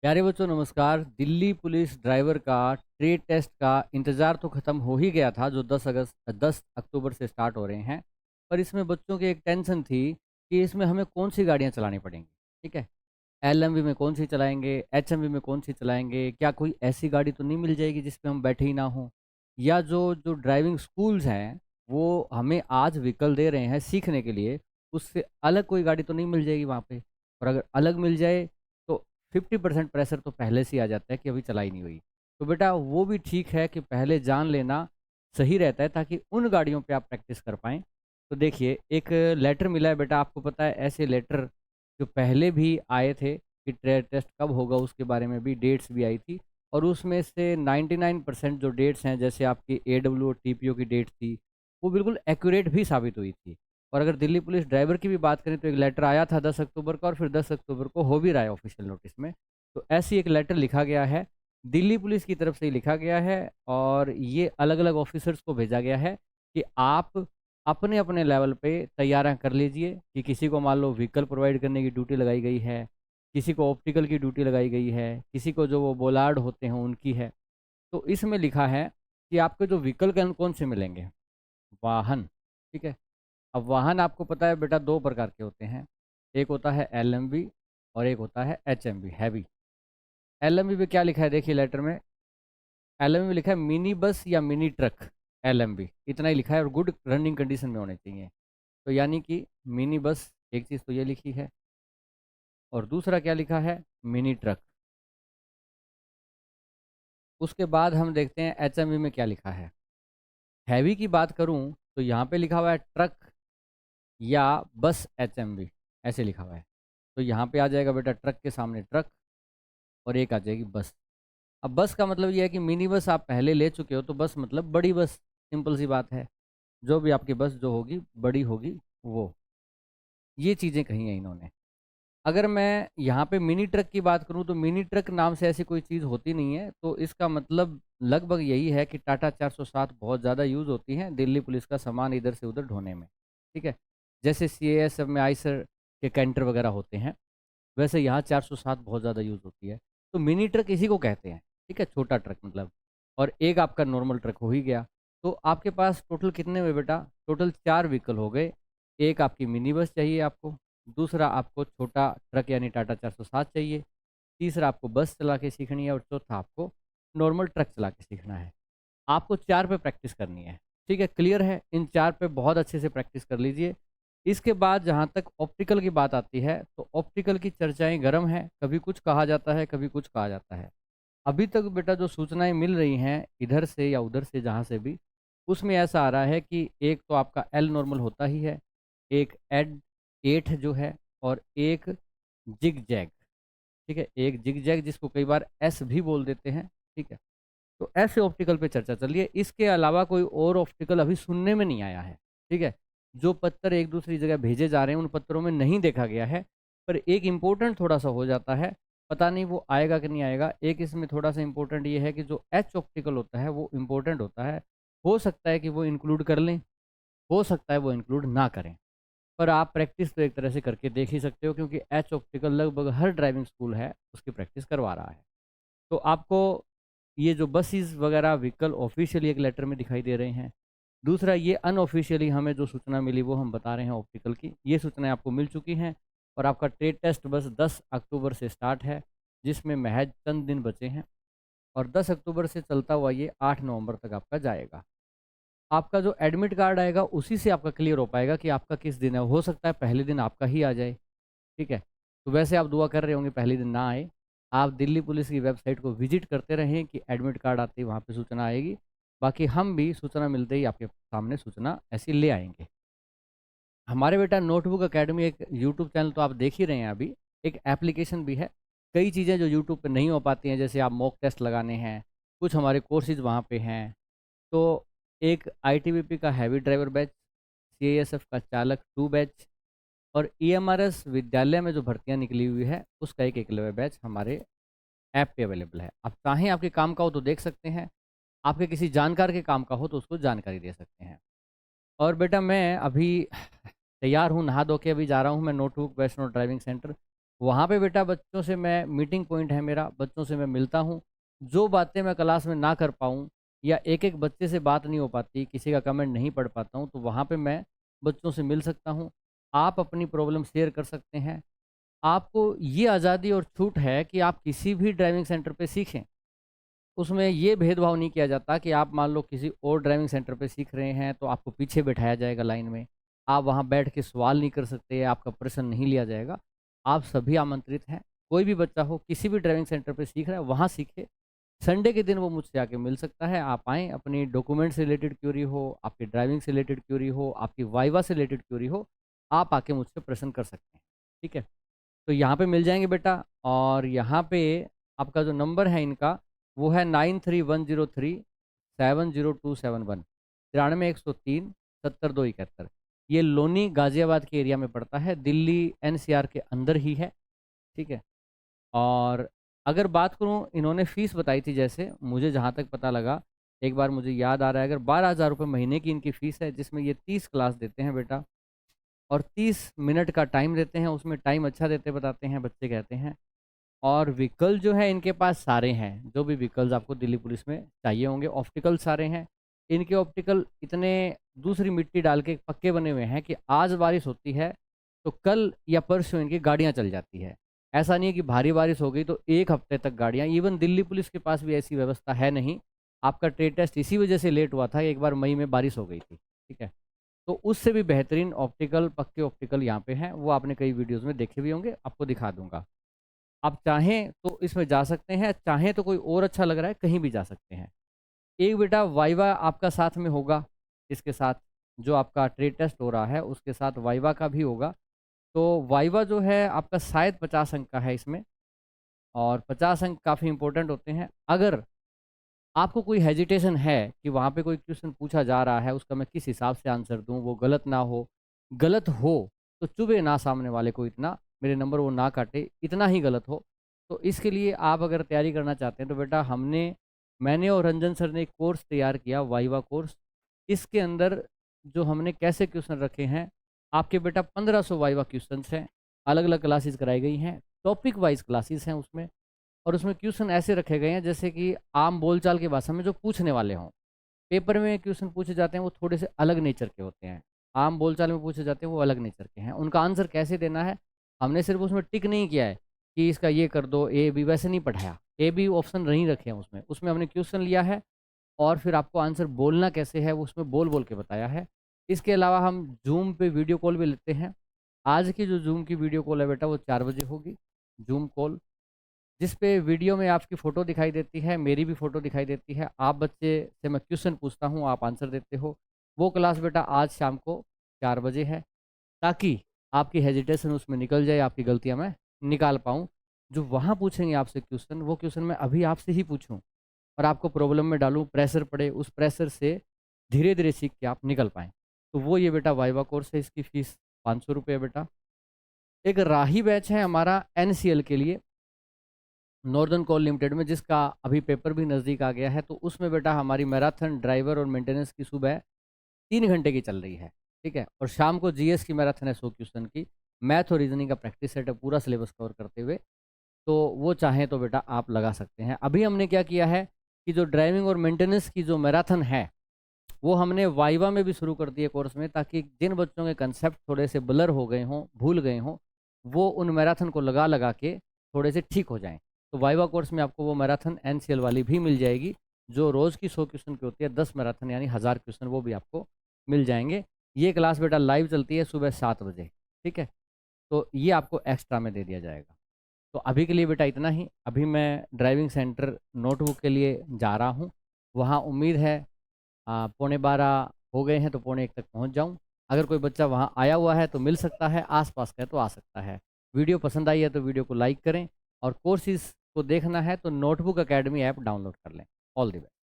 प्यारे बच्चों नमस्कार। दिल्ली पुलिस ड्राइवर का ट्रेड टेस्ट का इंतज़ार तो ख़त्म हो ही गया था, जो 10 अक्टूबर से स्टार्ट हो रहे हैं। पर इसमें बच्चों की एक टेंशन थी कि इसमें हमें कौन सी गाड़ियाँ चलानी पड़ेंगी। ठीक है, एलएमवी में कौन सी चलाएंगे, एचएमवी में कौन सी चलाएंगे, क्या कोई ऐसी गाड़ी तो नहीं मिल जाएगी जिसपे हम बैठे ही ना हो, या जो जो ड्राइविंग स्कूल्स हैं वो हमें आज व्हीकल दे रहे हैं सीखने के लिए, उससे अलग कोई गाड़ी तो नहीं मिल जाएगी वहाँ पे। और अगर अलग मिल जाए तो 50% प्रेशर तो पहले से ही आ जाता है कि अभी चलाई नहीं हुई। तो बेटा वो भी ठीक है कि पहले जान लेना सही रहता है, ताकि उन गाड़ियों पे आप प्रैक्टिस कर पाएँ। तो देखिए, एक लेटर मिला है बेटा, आपको पता है ऐसे लेटर जो पहले भी आए थे कि ट्रेड टेस्ट कब होगा, उसके बारे में भी डेट्स भी आई थी। और उसमें से 99% जो डेट्स हैं, जैसे आपकी एडब्ल्यू और टीपीओ की डेट थी, वो बिल्कुल एक्यूरेट भी साबित हुई थी। और अगर दिल्ली पुलिस ड्राइवर की भी बात करें तो एक लेटर आया था 10 अक्टूबर का, और फिर 10 अक्टूबर को हो भी रहा है ऑफिशियल नोटिस में। तो ऐसी एक लेटर लिखा गया है, दिल्ली पुलिस की तरफ से ही लिखा गया है, और ये अलग-अलग ऑफिसर्स को भेजा गया है कि आप अपने-अपने लेवल पे तैयारियाँ कर लीजिए कि किसी को मान लो व्हीकल प्रोवाइड करने की ड्यूटी लगाई गई है, किसी को ऑप्टिकल की ड्यूटी लगाई गई है, किसी को जो वो बोलार्ड होते हैं उनकी है। तो इसमें लिखा है कि आपके जो व्हीकल कौन-कौन से मिलेंगे, वाहन, ठीक है? अब वाहन आपको पता है बेटा 2 प्रकार के होते हैं, एक होता है एलएमवी और एक होता है एचएमवी हैवी। एलएमवी में क्या लिखा है देखिए लेटर में, एलएमवी में लिखा है मिनी बस या मिनी ट्रक, एलएमवी इतना ही लिखा है, और गुड रनिंग कंडीशन में होने चाहिए। तो यानी कि मिनी बस एक चीज़ तो ये लिखी है, और दूसरा क्या लिखा है, मिनी ट्रक। उसके बाद हम देखते हैं एचएमवी में क्या लिखा है। हैवी की बात करूँ तो यहाँ पे लिखा हुआ है ट्रक या बस एचएमवी, ऐसे लिखा हुआ है। तो यहाँ पे आ जाएगा बेटा ट्रक के सामने ट्रक, और एक आ जाएगी बस। अब बस का मतलब ये है कि मिनी बस आप पहले ले चुके हो, तो बस मतलब बड़ी बस, सिंपल सी बात है। जो भी आपकी बस जो होगी बड़ी होगी वो, ये चीज़ें कही हैं इन्होंने। अगर मैं यहाँ पे मिनी ट्रक की बात करूँ तो मिनी ट्रक नाम से ऐसी कोई चीज़ होती नहीं है, तो इसका मतलब लगभग यही है कि टाटा 407 बहुत ज़्यादा यूज़ होती हैं दिल्ली पुलिस का सामान इधर से उधर ढोने में। ठीक है, जैसे सीएएसएफ में आइसर के कैंटर वगैरह होते हैं, वैसे यहाँ 407 बहुत ज़्यादा यूज़ होती है। तो मिनी ट्रक इसी को कहते हैं, ठीक है, छोटा ट्रक मतलब। और एक आपका नॉर्मल ट्रक हो ही गया। तो आपके पास टोटल कितने हुए बेटा, टोटल 4 व्हीकल हो गए। एक आपकी मिनी बस चाहिए आपको, दूसरा आपको छोटा ट्रक यानी टाटा 407 चाहिए, तीसरा आपको बस चला के सीखनी है, और चौथा आपको नॉर्मल ट्रक चला के सीखना है। आपको 4 पे प्रैक्टिस करनी है। ठीक है, क्लियर है? इन 4 पे बहुत अच्छे से प्रैक्टिस कर लीजिए। इसके बाद जहाँ तक ऑप्टिकल की बात आती है, तो ऑप्टिकल की चर्चाएँ गर्म हैं, कभी कुछ कहा जाता है, कभी कुछ कहा जाता है। अभी तक बेटा जो सूचनाएँ मिल रही हैं, इधर से या उधर से जहाँ से भी, उसमें ऐसा आ रहा है कि एक तो आपका एल नॉर्मल होता ही है, एक एड 8 जो है, और एक जिग-जैग, ठीक है? एक जिग-जैग जिसको कई बार एस भी बोल देते हैं, ठीक है? तो ऐसे ऑप्टिकल पे चर्चा चल रही है। इसके अलावा कोई और ऑप्टिकल अभी सुनने में नहीं आया है, ठीक है? जो पत्तर एक दूसरी जगह भेजे जा रहे हैं, उन पत्रों में नहीं देखा गया है। पर एक इम्पोर्टेंट थोड़ा-सा हो जाता है, पता नहीं वो आएगा कि नहीं आएगा। एक इसमें थोड़ा-सा इम्पोर्टेंट ये है कि जो एच ऑप्टिकल होता है, वो इम्पोर्टेंट होता है। हो सकता है कि वो इंक्लूड कर लें, हो सकता है वो इंक्लूड ना करें। पर आप प्रैक्टिस तो एक तरह से करके देख ही सकते हो, क्योंकि एच ऑप्टिकल लगभग हर ड्राइविंग स्कूल है, उसकी प्रैक्टिस करवा रहा है। तो आपको ये जो बसेस वगैरह व्हीकल ऑफिशियली एक लेटर में दिखाई दे रहे हैं। दूसरा ये अनऑफिशियली हमें जो सूचना मिली वो हम बता रहे हैं ऑप्टिकल की। ये सूचनाएँ आपको मिल चुकी हैं, और आपका ट्रेड टेस्ट बस 10 अक्टूबर से स्टार्ट है, जिसमें महज़ चंद दिन बचे हैं, और 10 अक्टूबर से चलता हुआ ये 8 नवंबर तक आपका जाएगा। आपका जो एडमिट कार्ड आएगा उसी से आपका क्लियर हो पाएगा कि आपका किस दिन है। हो सकता है पहले दिन आपका ही आ जाए, ठीक है? तो वैसे आप दुआ कर रहे होंगे पहले दिन ना आए। आप दिल्ली पुलिस की वेबसाइट को विज़िट करते रहें कि एडमिट कार्ड आते ही वहाँ पे सूचना आएगी। बाकी हम भी सूचना मिलते ही आपके सामने सूचना ऐसी ले आएँगे। हमारे बेटा नोटबुक अकेडमी एक यूट्यूब चैनल तो आप देख ही रहे हैं अभी, एक एप्लीकेशन भी है। कई चीज़ें जो यूट्यूब पे नहीं हो पाती हैं, जैसे आप मॉक टेस्ट लगाने हैं, कुछ हमारे कोर्सेज़ वहाँ पे हैं। तो एक आईटीबीपी का हैवी ड्राइवर बैच, सीआईएसएफ का चालक 2 बैच, और ईएमआरएस विद्यालय में जो भर्तियाँ निकली हुई है, उसका एक एकलव्य बैच हमारे ऐप पे अवेलेबल है। आप चाहें आपके काम का हो तो देख सकते हैं, आपके किसी जानकार के काम का हो तो उसको जानकारी दे सकते हैं। और बेटा मैं अभी तैयार हूँ, नहा धो के अभी जा रहा हूँ मैं नोटबुक वैष्णो ड्राइविंग सेंटर। वहाँ पे बेटा बच्चों से मैं मीटिंग पॉइंट है मेरा, बच्चों से मैं मिलता हूँ। जो बातें मैं क्लास में ना कर पाऊँ या एक-एक बच्चे से बात नहीं हो पाती, किसी का कमेंट नहीं पढ़ पाता हूँ, तो वहाँ पे मैं बच्चों से मिल सकता हूँ। आप अपनी प्रॉब्लम शेयर कर सकते हैं। आपको ये आज़ादी और छूट है कि आप किसी भी ड्राइविंग सेंटर पे सीखें। उसमें ये भेदभाव नहीं किया जाता कि आप मान लो किसी और ड्राइविंग सेंटर पे सीख रहे हैं तो आपको पीछे बैठाया जाएगा लाइन में। आप वहाँ बैठ के सवाल नहीं कर सकते, आपका प्रश्न नहीं लिया जाएगा। आप सभी आमंत्रित हैं। कोई भी बच्चा हो किसी भी ड्राइविंग सेंटर पे सीख रहा है वहाँ सीखे। संडे के दिन वो मुझसे आके मिल सकता है। आप आएँ, अपनी डॉक्यूमेंट से रिलेटेड क्वेरी हो, आपकी ड्राइविंग से रिलेटेड क्वेरी हो, आपकी वाइवा से रिलेटेड क्वेरी हो, आप आके मुझसे प्रश्न कर सकते हैं। ठीक है? तो यहाँ पे मिल जाएँगे बेटा। और यहाँ पे आपका जो नंबर है इनका वो है 9310370271 93 103 7271। ये लोनी गाज़ियाबाद के एरिया में पड़ता है, दिल्ली एनसीआर के अंदर ही है। ठीक है? और अगर बात करूँ, इन्होंने फ़ीस बताई थी, जैसे मुझे जहाँ तक पता लगा, एक बार मुझे याद आ रहा है, अगर 12,000 रुपये महीने की इनकी फ़ीस है, जिसमें ये 30 क्लास देते हैं बेटा और 30 मिनट का टाइम देते हैं। उसमें टाइम अच्छा देते बताते हैं, बच्चे कहते हैं। और व्हीकल जो है इनके पास सारे हैं, जो भी व्हीकल्स आपको दिल्ली पुलिस में चाहिए होंगे, ऑप्टिकल सारे हैं। इनके ऑप्टिकल इतने दूसरी मिट्टी डाल के पक्के बने हुए हैं कि आज बारिश होती है तो कल या परसों इनकी गाड़ियाँ चल जाती है। ऐसा नहीं है कि भारी बारिश हो गई तो 1 हफ्ते तक गाड़ियाँ, इवन दिल्ली पुलिस के पास भी ऐसी व्यवस्था है नहीं। आपका ट्रेड टेस्ट इसी वजह से लेट हुआ था, एक बार मई में बारिश हो गई थी। ठीक है? तो उससे भी बेहतरीन ऑप्टिकल, पक्के ऑप्टिकल यहाँ पे हैं, वो आपने कई वीडियोज़ में देखे भी होंगे, आपको दिखा दूँगा। आप चाहें तो इसमें जा सकते हैं, चाहें तो कोई और अच्छा लग रहा है कहीं भी जा सकते हैं। एक बेटा वाइवा आपका साथ में होगा, इसके साथ जो आपका ट्रेड टेस्ट हो रहा है उसके साथ वाइवा का भी होगा। तो वाइवा जो है आपका शायद 50 अंक का है इसमें, और 50 अंक काफ़ी इम्पोर्टेंट होते हैं। अगर आपको कोई हेजिटेशन है कि वहाँ पे कोई क्वेश्चन पूछा जा रहा है, उसका मैं किस हिसाब से आंसर दूँ, वो गलत ना हो, गलत हो तो चुभे ना सामने वाले को इतना, मेरे नंबर वो ना काटे, इतना ही गलत हो। तो इसके लिए आप अगर तैयारी करना चाहते हैं तो बेटा मैंने और रंजन सर ने एक कोर्स तैयार किया, वाइवा कोर्स। इसके अंदर जो हमने कैसे क्वेश्चन रखे हैं, आपके बेटा 1500 वाइवा क्वेश्चंस हैं, अलग-अलग क्लासेस कराई गई हैं, टॉपिक वाइज़ क्लासेस हैं उसमें। और उसमें क्वेश्चन ऐसे रखे गए हैं जैसे कि आम बोलचाल की भाषा में जो पूछने वाले हों। पेपर में क्वेश्चन पूछे जाते हैं वो थोड़े से अलग नेचर के होते हैं। आम बोलचाल में पूछे जाते हैं वो अलग नेचर के हैं। उनका आंसर कैसे देना है, हमने सिर्फ़ उसमें टिक नहीं किया है कि इसका ये कर दो, ए, बी, वैसे नहीं पढ़ाया। ए, बी ऑप्शन नहीं रखे हैं उसमें। उसमें हमने क्वेश्चन लिया है और फिर आपको आंसर बोलना कैसे है वो उसमें बोल-बोल के बताया है। इसके अलावा हम ज़ूम पे वीडियो कॉल भी लेते हैं। आज की जो ज़ूम की वीडियो कॉल है बेटा वो 4 बजे होगी, ज़ूम कॉल। जिस पे वीडियो में आपकी फ़ोटो दिखाई देती है, मेरी भी फ़ोटो दिखाई देती है। आप बच्चे से मैं क्वेश्चन पूछता हूँ, आप आंसर देते हो। वो क्लास बेटा आज शाम को 4 बजे है, ताकि आपकी हेजिटेशन उसमें निकल जाए, आपकी गलतियाँ मैं निकाल पाऊँ। जो वहाँ पूछेंगे आपसे क्वेश्चन, वो क्वेश्चन मैं अभी आपसे ही पूछूँ और आपको प्रॉब्लम में डालूँ, प्रेशर पड़े, उस प्रेशर से धीरे-धीरे सीख के आप निकल पाएँ। तो वो ये बेटा वाइवा कोर्स है, इसकी फ़ीस ₹500 है बेटा। एक राही बैच है हमारा एनसीएल के लिए, नॉर्दर्न कोल लिमिटेड में, जिसका अभी पेपर भी नज़दीक आ गया है। तो उसमें बेटा हमारी मैराथन ड्राइवर और मेंटेनेंस की सुबह 3 घंटे की चल रही है। ठीक है? और शाम को जीएस की मैराथन है 100 क्वेश्चन की। मैथ और रीजनिंग का प्रैक्टिस सेट है पूरा सिलेबस कवर करते हुए। तो वो चाहें तो बेटा आप लगा सकते हैं। अभी हमने क्या किया है कि जो ड्राइविंग और मेंटेनेंस की जो मैराथन है वो हमने वाइवा में भी शुरू कर दी है कोर्स में, ताकि जिन बच्चों के कंसेप्ट थोड़े से ब्लर हो गए हों, भूल गए हों, वो उन मैराथन को लगा लगा के थोड़े से ठीक हो जाएँ। तो वाइवा कोर्स में आपको वो मैराथन एनसीएल वाली भी मिल जाएगी, जो रोज़ की 100 क्वेश्चन की होती है, 10 मैराथन यानी 1000 क्वेश्चन वो भी आपको मिल जाएँगे। ये क्लास बेटा लाइव चलती है सुबह 7 बजे, ठीक है? तो ये आपको एक्स्ट्रा में दे दिया जाएगा। तो अभी के लिए बेटा इतना ही। अभी मैं ड्राइविंग सेंटर नोटबुक के लिए जा रहा हूँ। वहाँ उम्मीद है पौने 12 हो गए हैं तो पौने 1 तक पहुँच जाऊँ। अगर कोई बच्चा वहाँ आया हुआ है तो मिल सकता है, आस-पास का है तो आ सकता है। वीडियो पसंद आई है तो वीडियो को लाइक करें, और कोर्सेज़ को देखना है तो नोटबुक अकेडमी ऐप डाउनलोड कर लें। All the best.